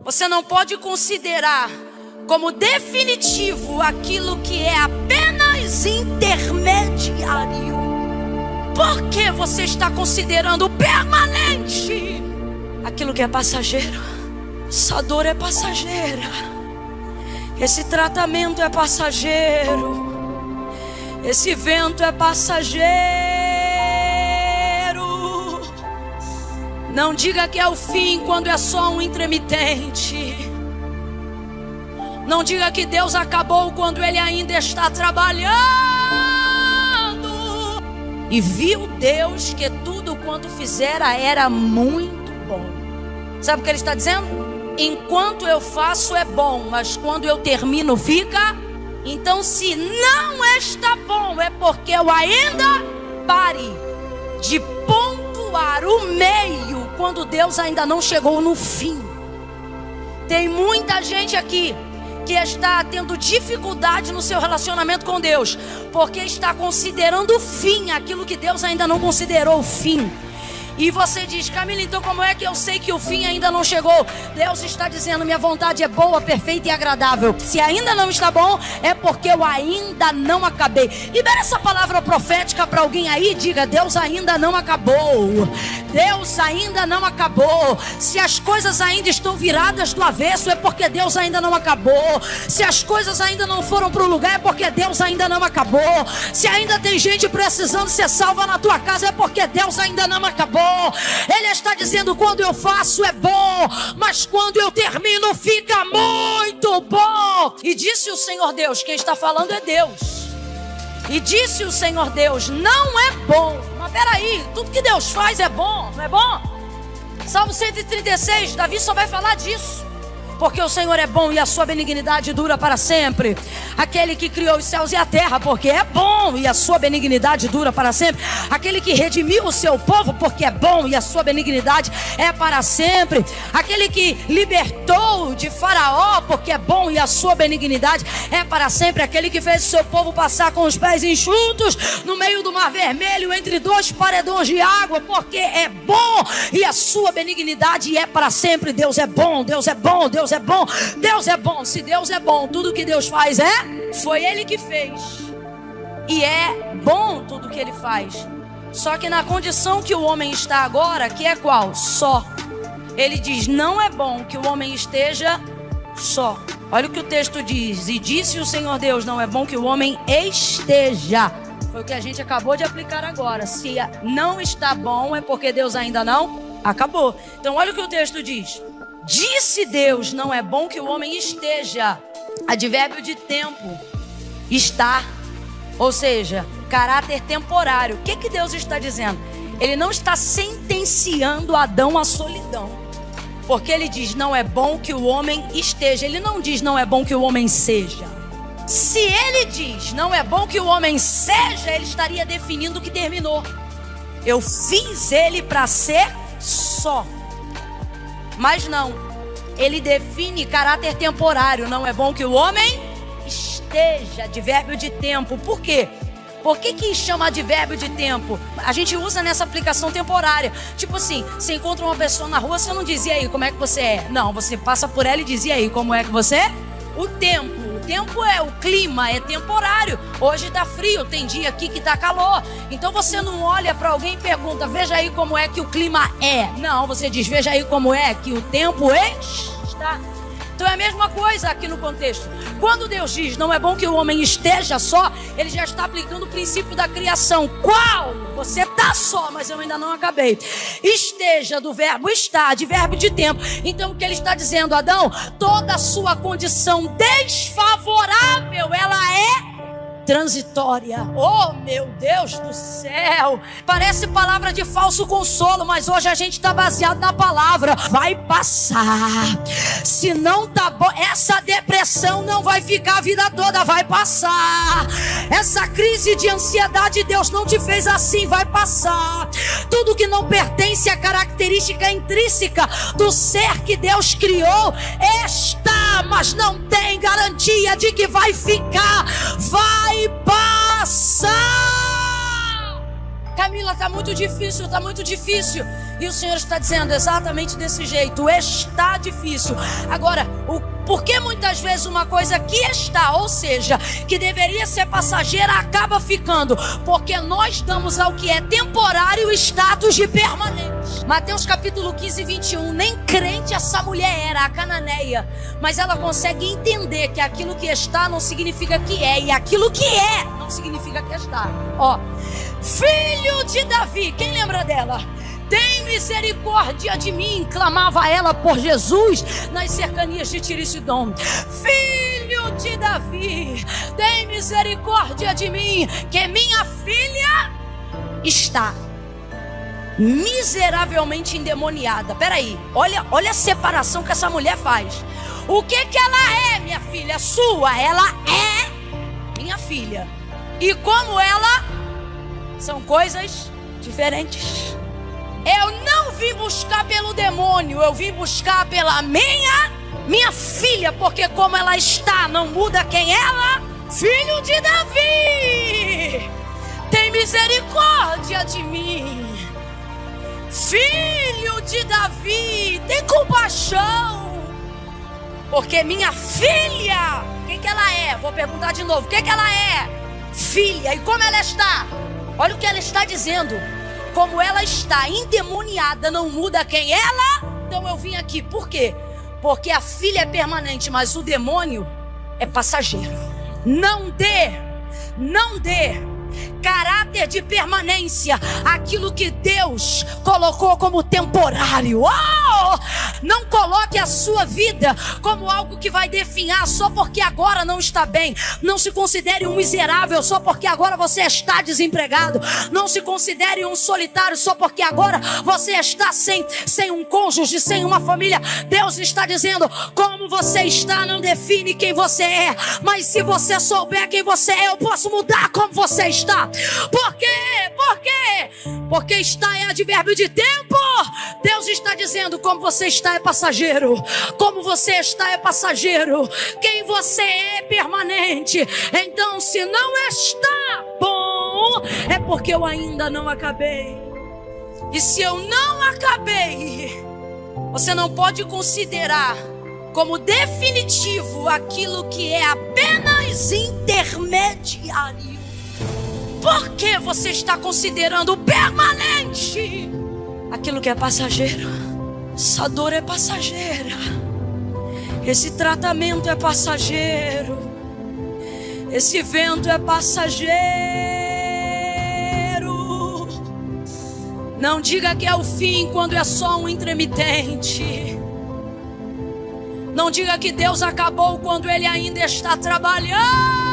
Você não pode considerar como definitivo aquilo que é apenas intermediário. Por que você está considerando permanente aquilo que é passageiro? Essa dor é passageira. Esse tratamento é passageiro. Esse vento é passageiro. Não diga que é o fim quando é só um intermitente. Não diga que Deus acabou quando Ele ainda está trabalhando. E viu Deus que tudo quanto fizera era muito bom. Sabe o que Ele está dizendo? Enquanto eu faço é bom, mas quando eu termino fica. Então se não está bom é porque eu ainda pare de pontuar o meio quando Deus ainda não chegou no fim. Tem muita gente aqui que está tendo dificuldade no seu relacionamento com Deus, porque está considerando o fim aquilo que Deus ainda não considerou o fim. E você diz: Camila, então como é que eu sei que o fim ainda não chegou? Deus está dizendo: minha vontade é boa, perfeita e agradável. Se ainda não está bom, é porque eu ainda não acabei. Libera essa palavra profética para alguém aí. Diga: Deus ainda não acabou. Deus ainda não acabou. Se as coisas ainda estão viradas do avesso, é porque Deus ainda não acabou. Se as coisas ainda não foram para o lugar, é porque Deus ainda não acabou. Se ainda tem gente precisando ser salva na tua casa, é porque Deus ainda não acabou. Ele está dizendo: quando eu faço é bom, mas quando eu termino fica muito bom. E disse o Senhor Deus, quem está falando é Deus. E disse o Senhor Deus: não é bom. Mas peraí, tudo que Deus faz é bom, não é bom? Salmo 136, Davi só vai falar disso. Porque o Senhor é bom e a sua benignidade dura para sempre. Aquele que criou os céus e a terra, porque é bom e a sua benignidade dura para sempre. Aquele que redimiu o seu povo, porque é bom e a sua benignidade é para sempre. Aquele que libertou de Faraó, porque é bom e a sua benignidade é para sempre. Aquele que fez o seu povo passar com os pés enxutos no meio do mar vermelho, entre dois paredões de água, porque é bom e a sua benignidade é para sempre. Deus é bom, Deus é bom, Deus é bom, Deus é bom. Se Deus é bom, tudo que Deus faz foi Ele que fez. E é bom tudo que Ele faz. Só que na condição que o homem está agora, que é qual? Só. Ele diz: não é bom que o homem esteja só. Olha o que o texto diz: e disse o Senhor Deus, não é bom que o homem esteja. Foi o que a gente acabou de aplicar agora. Se não está bom, é porque Deus ainda não acabou. Então olha o que o texto diz: disse Deus, não é bom que o homem esteja. Advérbio de tempo, estar, ou seja, caráter temporário. O que Deus está dizendo? Ele não está sentenciando Adão à solidão, porque ele diz: não é bom que o homem esteja. Ele não diz: não é bom que o homem seja. Se ele diz: não é bom que o homem seja, ele estaria definindo que terminou. Eu fiz ele para ser só. Mas não, ele define caráter temporário. Não é bom que o homem esteja. Advérbio de tempo. Por quê? Por que chama advérbio de tempo? A gente usa nessa aplicação temporária. Tipo assim, você encontra uma pessoa na rua, você não dizia: aí, como é que você é? Não, você passa por ela e dizia: aí, como é que você é? O tempo é o clima, é temporário. Hoje tá frio, tem dia aqui que tá calor. Então você não olha para alguém e pergunta: veja aí como é que o clima é. Não, você diz: veja aí como é que o tempo está. Então é a mesma coisa aqui no contexto. Quando Deus diz: não é bom que o homem esteja só, Ele já está aplicando o princípio da criação. Qual? Você está só, mas eu ainda não acabei. Esteja, do verbo estar, de verbo de tempo. Então o que Ele está dizendo: Adão, toda a sua condição desfavorável, ela é transitória. Oh, meu Deus do céu, parece palavra de falso consolo, mas hoje a gente está baseado na palavra. Vai passar. Se não tá bom, essa depressão não vai ficar a vida toda, vai passar. Essa crise de ansiedade, Deus não te fez assim, vai passar. Tudo que não pertence à característica intrínseca do ser que Deus criou está, mas não tem garantia de que vai ficar. Vai passar. Camila, está muito difícil, está muito difícil. E o Senhor está dizendo exatamente desse jeito: está difícil. Agora, por que muitas vezes uma coisa que está, ou seja, que deveria ser passageira, acaba ficando? Porque nós damos ao que é temporário status de permanente. Mateus capítulo 15, 21. Nem crente essa mulher era, a cananeia, mas ela consegue entender que aquilo que está não significa que é, e aquilo que é não significa que está. Filho de Davi, quem lembra dela? Tem misericórdia de mim, clamava ela por Jesus nas cercanias de Tiro e Sidom. Filho de Davi, tem misericórdia de mim, que minha filha está miseravelmente endemoniada. Peraí, olha a separação que essa mulher faz. O que ela é, minha filha? Sua, ela é minha filha. E como ela, são coisas diferentes. Eu não vim buscar pelo demônio, eu vim buscar pela minha filha, porque como ela está, não muda quem ela. Filho de Davi, tem misericórdia de mim. Filho de Davi, tem compaixão, porque minha filha, o que ela é? Vou perguntar de novo, o que ela é? Filha. E como ela está? Olha o que ela está dizendo. Como ela está endemoniada, não muda quem ela. Então eu vim aqui, por quê? Porque a filha é permanente, mas o demônio é passageiro. Não dê caráter de permanência aquilo que Deus colocou como temporário. Não coloque a sua vida como algo que vai definhar só porque agora não está bem. Não se considere um miserável só porque agora você está desempregado. Não se considere um solitário só porque agora você está sem um cônjuge, sem uma família. Deus está dizendo: como você está não define quem você é, mas se você souber quem você é, eu posso mudar como você está. Por quê? Porque está é advérbio de tempo. Deus está dizendo: como você está é passageiro. Como você está é passageiro. Quem você é permanente. Então, se não está bom, é porque eu ainda não acabei. E se eu não acabei, você não pode considerar como definitivo aquilo que é apenas intermediário. Por que você está considerando permanente aquilo que é passageiro? Essa dor é passageira. Esse tratamento é passageiro. Esse vento é passageiro. Não diga que é o fim quando é só um intermitente. Não diga que Deus acabou quando Ele ainda está trabalhando.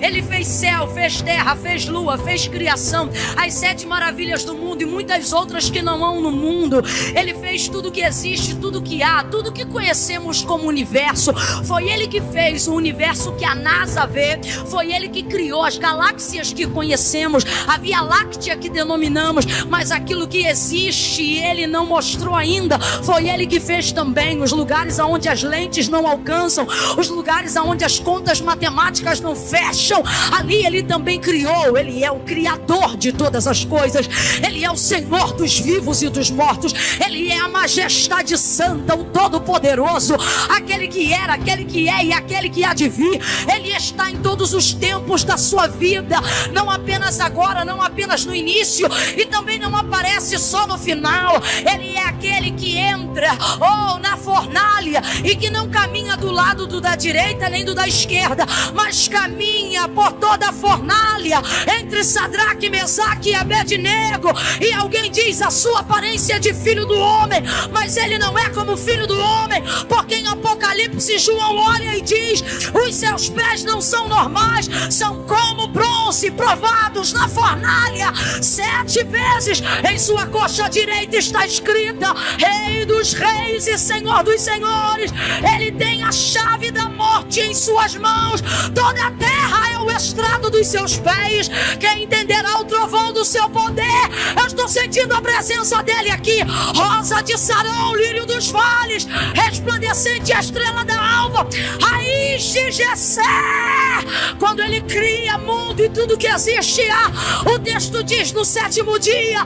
Ele fez céu, fez terra, fez lua, fez criação, as 7 maravilhas do mundo e muitas outras que não há no mundo. Ele fez tudo que existe, tudo que há, tudo que conhecemos como universo. Foi Ele que fez o universo que a NASA vê. Foi Ele que criou as galáxias que conhecemos, a Via Láctea que denominamos. Mas aquilo que existe e Ele não mostrou ainda, foi Ele que fez também. Os lugares onde as lentes não alcançam, os lugares onde as contas matemáticas não fecham, ali Ele também criou. Ele é o Criador de todas as coisas. Ele é o Senhor dos vivos e dos mortos. Ele é a majestade santa, o Todo-Poderoso, aquele que era, aquele que é e aquele que há de vir. Ele está em todos os tempos da sua vida, não apenas agora, não apenas no início, e também não aparece só no final. Ele é aquele que entra na fornalha e que não caminha do lado da direita nem do da esquerda, mas caminha por toda a fornalha entre Sadraque, Mesaque e Abednego. E alguém diz: a sua aparência é de filho do homem, mas ele não é como filho do homem, porque em Apocalipse João olha e diz: os seus pés não são normais, são como bronze provados na fornalha 7 vezes. Em sua coxa direita está escrita: Rei dos reis e Senhor dos senhores. Ele tem a chave da morte em suas mãos. Toda a terra é o estrado dos seus pés. Quem entenderá o trovão do seu poder? Eu estou sentindo a presença dele aqui. Rosa de Sarão, lírio dos vales, resplandecente a estrela da da alva, raiz de Jessé. Quando ele cria mundo e tudo que existe há, o texto diz: no 7º dia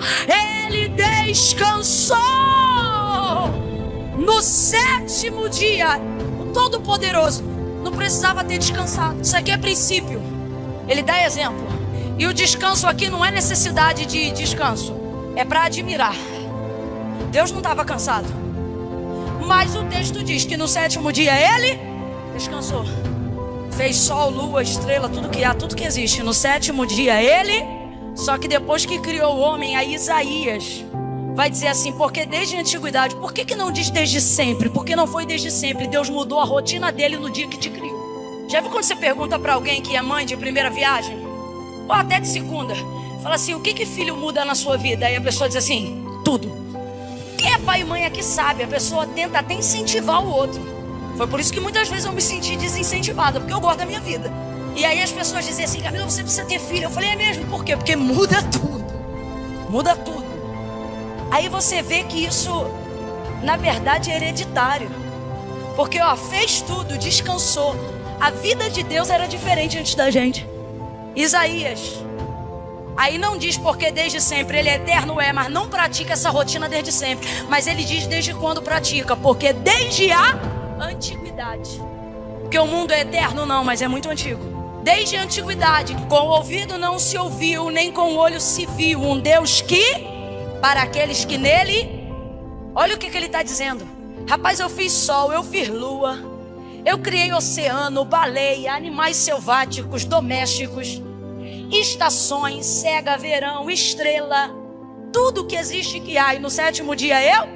ele descansou. No 7º dia, o Todo-Poderoso não precisava ter descansado. Isso aqui é princípio. Ele dá exemplo. E o descanso aqui não é necessidade de descanso, é para admirar. Deus não estava cansado, mas o texto diz que no 7º dia ele descansou. Fez sol, lua, estrela, tudo que há, tudo que existe. No 7º dia ele, só que depois que criou o homem, aí Isaías vai dizer assim: porque desde a antiguidade. Por que não diz desde sempre? Porque não foi desde sempre. Deus mudou a rotina dele no dia que te criou. Já viu quando você pergunta para alguém que é mãe de primeira viagem, ou até de segunda, fala assim: o que filho muda na sua vida? Aí a pessoa diz assim: tudo. Quem é pai e mãe aqui sabe, a pessoa tenta até incentivar o outro. Foi por isso que muitas vezes eu me senti desincentivada, porque eu gosto da minha vida. E aí as pessoas dizem assim: Camila, você precisa ter filho. Eu falei: é mesmo? Por quê? Porque muda tudo. Muda tudo. Aí você vê que isso, na verdade, é hereditário. Porque fez tudo, descansou. A vida de Deus era diferente antes da gente. Isaías, aí não diz porque desde sempre, ele é eterno, mas não pratica essa rotina desde sempre. Mas ele diz desde quando pratica, porque desde a antiguidade. Porque o mundo é eterno não, mas é muito antigo. Desde a antiguidade, com o ouvido não se ouviu, nem com o olho se viu, um Deus que, para aqueles que nele, olha o que ele está dizendo. Rapaz, eu fiz sol, eu fiz lua, eu criei oceano, baleia, animais selváticos, domésticos, estações, cega, verão, estrela, tudo que existe que há. E no 7º dia eu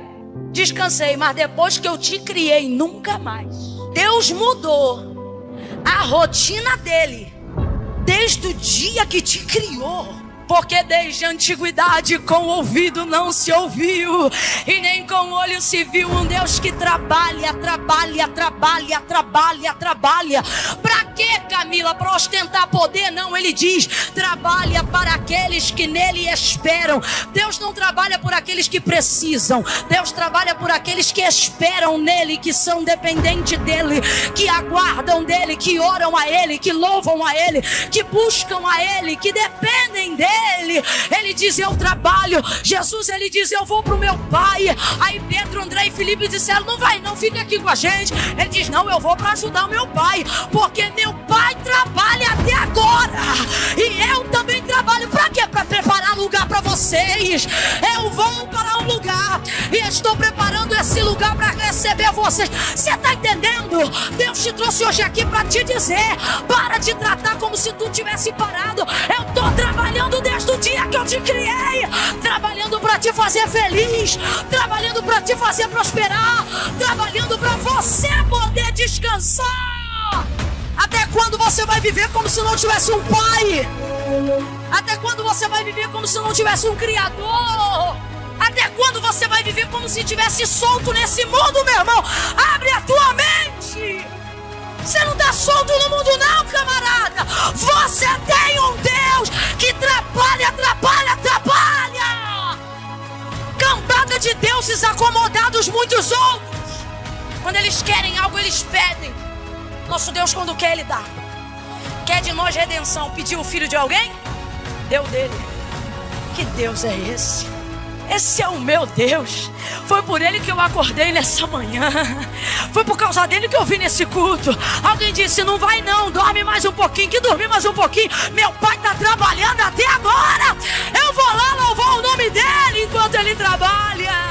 descansei, mas depois que eu te criei, nunca mais. Deus mudou a rotina dele desde o dia que te criou. Porque desde a antiguidade com o ouvido não se ouviu e nem com o olho se viu, um Deus que trabalha. Para quê, Camila? Para ostentar poder? Não, ele diz: trabalha para aqueles que nele esperam. Deus não trabalha por aqueles que precisam, Deus trabalha por aqueles que esperam nele, que são dependentes dele, que aguardam dele, que oram a ele, que louvam a ele, que buscam a ele, que dependem dele. Ele diz: eu trabalho. Jesus, ele diz: eu vou para o meu pai. Aí Pedro, André e Filipe disseram: não vai não, fica aqui com a gente. Ele diz: não, eu vou para ajudar o meu pai, porque meu pai trabalha até agora, e eu também trabalho. Para quê? Para preparar lugar para vocês. Eu vou para um lugar e estou preparando esse lugar para receber vocês. Você está entendendo? Deus te trouxe hoje aqui para te dizer: para de tratar como se tu tivesse parado. Eu estou trabalhando desde o dia que eu te criei, trabalhando para te fazer feliz, trabalhando para te fazer prosperar, trabalhando para você poder descansar. Até quando você vai viver como se não tivesse um pai? Até quando você vai viver como se não tivesse um criador? Até quando você vai viver como se estivesse solto nesse mundo, meu irmão? Abre a tua mente. Você não está solto no mundo não, camarada. Você tem um Deus que trabalha. Cambada de deuses acomodados, muitos outros. Quando eles querem algo, eles pedem. Nosso Deus, quando quer, ele dá. Quer de nós redenção, pediu o filho de alguém? Deu dele. Que Deus é esse? Esse é o meu Deus. Foi por ele que eu acordei nessa manhã. Foi por causa dele que eu vim nesse culto. Alguém disse: não vai não, dorme mais um pouquinho. Que dormir mais um pouquinho? Meu pai está trabalhando até agora. Eu vou lá louvar o nome dele enquanto ele trabalha.